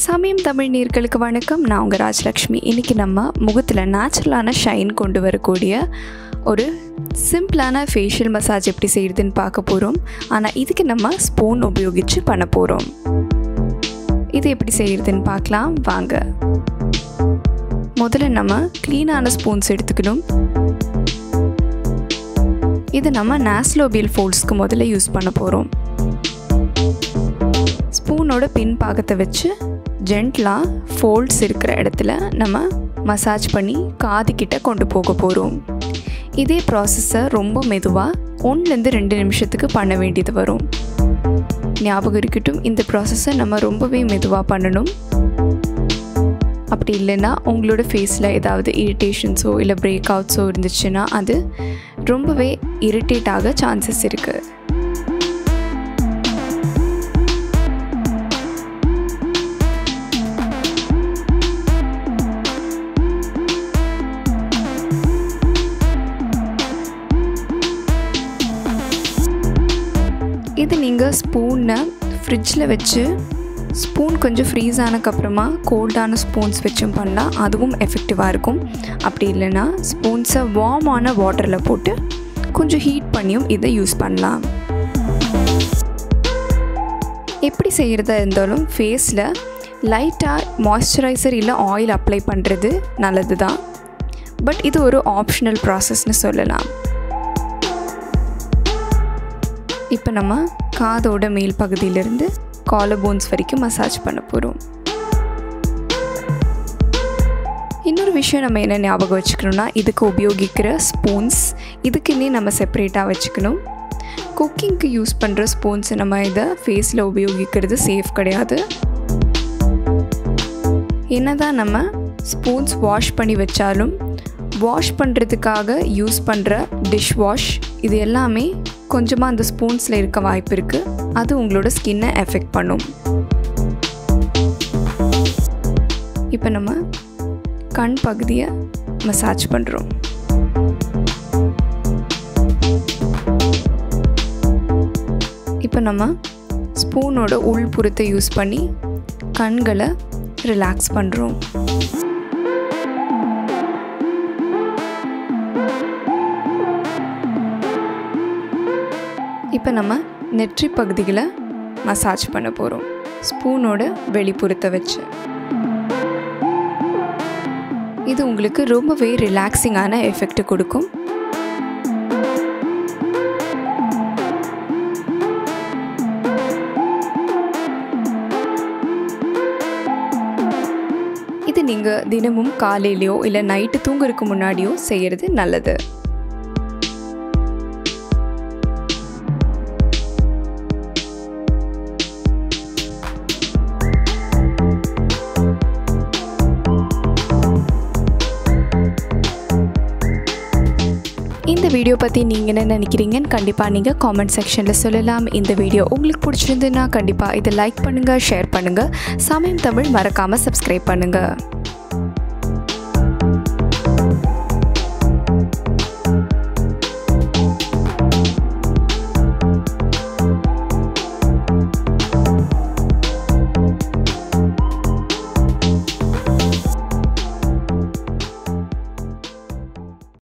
சமயம் தமிழ் நேயர்களுக்கு வணக்கம். நான் உங்கள் ராஜலக்ஷ்மி. இன்றைக்கி நம்ம முகத்தில் நேச்சுரலான ஷைன் கொண்டு வரக்கூடிய ஒரு சிம்பிளான ஃபேஷியல் மசாஜ் எப்படி செய்கிறதுன்னு பார்க்க போகிறோம். ஆனால் இதுக்கு நம்ம ஸ்பூன் உபயோகித்து பண்ண போகிறோம். இது எப்படி செய்கிறதுன்னு பார்க்கலாம் வாங்க. முதல்ல நம்ம க்ளீனான ஸ்பூன்ஸ் எடுத்துக்கணும். இது நம்ம நாஸ்லோபியல் ஃபோல்ட்ஸ்க்கு முதல்ல யூஸ் பண்ண போகிறோம். ஸ்பூனோட பின் பாகத்தை வச்சு ஜென்ட்லாக ஃபோல்ட்ஸ் இருக்கிற இடத்துல நம்ம மசாஜ் பண்ணி காதுக்கிட்ட கொண்டு போக போகிறோம். இதே ப்ராசஸை ரொம்ப மெதுவாக 1-2 நிமிஷத்துக்கு பண்ண வேண்டியது வரும். ஞாபகம் இருக்கட்டும், இந்த ப்ராசஸை நம்ம ரொம்பவே மெதுவாக பண்ணணும். அப்படி இல்லைன்னா உங்களோட ஃபேஸில் ஏதாவது இரிட்டேஷன்ஸோ இல்லை பிரேக் அவுட்ஸோ இருந்துச்சுன்னா அது ரொம்பவே இரிட்டேட் ஆக சான்சஸ் இருக்குது. இது நீங்கள் ஸ்பூனை ஃப்ரிட்ஜில் வச்சு ஸ்பூன் கொஞ்சம் ஃப்ரீஸ் ஆனதுக்கப்புறமா கோல்டான ஸ்பூன்ஸ் வச்சும் பண்ணால் அதுவும் எஃபெக்டிவாக இருக்கும். அப்படி இல்லைன்னா ஸ்பூன்ஸை வார்மான வாட்டரில் போட்டு கொஞ்சம் ஹீட் பண்ணியும் இதை யூஸ் பண்ணலாம். எப்படி செய்கிறதா இருந்தாலும் ஃபேஸில் லைட்டாக மாய்ஸ்சரைசர் இல்லை ஆயில் அப்ளை பண்ணுறது நல்லது தான். பட் இது ஒரு ஆப்ஷனல் ப்ராசஸ்னு சொல்லலாம். இப்போ நம்ம காதோட மேல் பகுதியிலிருந்து காலர் போன்ஸ் வரைக்கும் மசாஜ் பண்ண போகிறோம். இன்னொரு விஷயம் நம்ம என்ன ஞாபகம் வச்சுக்கணுன்னா, இதுக்கு உபயோகிக்கிற ஸ்பூன்ஸ் இதுக்குன்னே நம்ம செப்பரேட்டாக வச்சுக்கணும். குக்கிங்க்கு யூஸ் பண்ணுற ஸ்பூன்ஸை நம்ம இதை ஃபேஸில் உபயோகிக்கிறது சேஃப் கிடையாது. என்னதான் நம்ம ஸ்பூன்ஸ் வாஷ் பண்ணி வச்சாலும் வாஷ் பண்ணுறதுக்காக யூஸ் பண்ணுற டிஷ் வாஷ் இது எல்லாமே கொஞ்சமாக அந்த ஸ்பூன்ஸில் இருக்க வாய்ப்பு இருக்குது. அது உங்களோட ஸ்கின்னை எஃபெக்ட் பண்ணும். இப்போ நம்ம கண் பகுதியை மசாஜ் பண்ணுறோம். இப்போ நம்ம ஸ்பூனோட உள்புறத்தை யூஸ் பண்ணி கண்களை ரிலாக்ஸ் பண்ணுறோம். இப்போ நம்ம நெற்றி பகுதிகளை மசாஜ் பண்ண போகிறோம் ஸ்பூனோட வெளிப்புறத்தை வச்சு. இது உங்களுக்கு ரொம்பவே ரிலாக்ஸிங்கான எஃபெக்ட் கொடுக்கும். இது நீங்கள் தினமும் காலையிலையோ இல்லை நைட்டு தூங்குறதுக்கு முன்னாடியோ செய்கிறது நல்லது. இந்த வீடியோ பற்றி நீங்கள் என்ன நினைக்கிறீங்கன்னு கண்டிப்பாக நீங்கள் காமெண்ட் செக்ஷனில் சொல்லலாம். இந்த வீடியோ உங்களுக்கு பிடிச்சிருந்துன்னா கண்டிப்பாக இதை லைக் பண்ணுங்கள், ஷேர் பண்ணுங்கள். சமயம் தமிழ் மறக்காமல் சப்ஸ்கிரைப் பண்ணுங்கள்.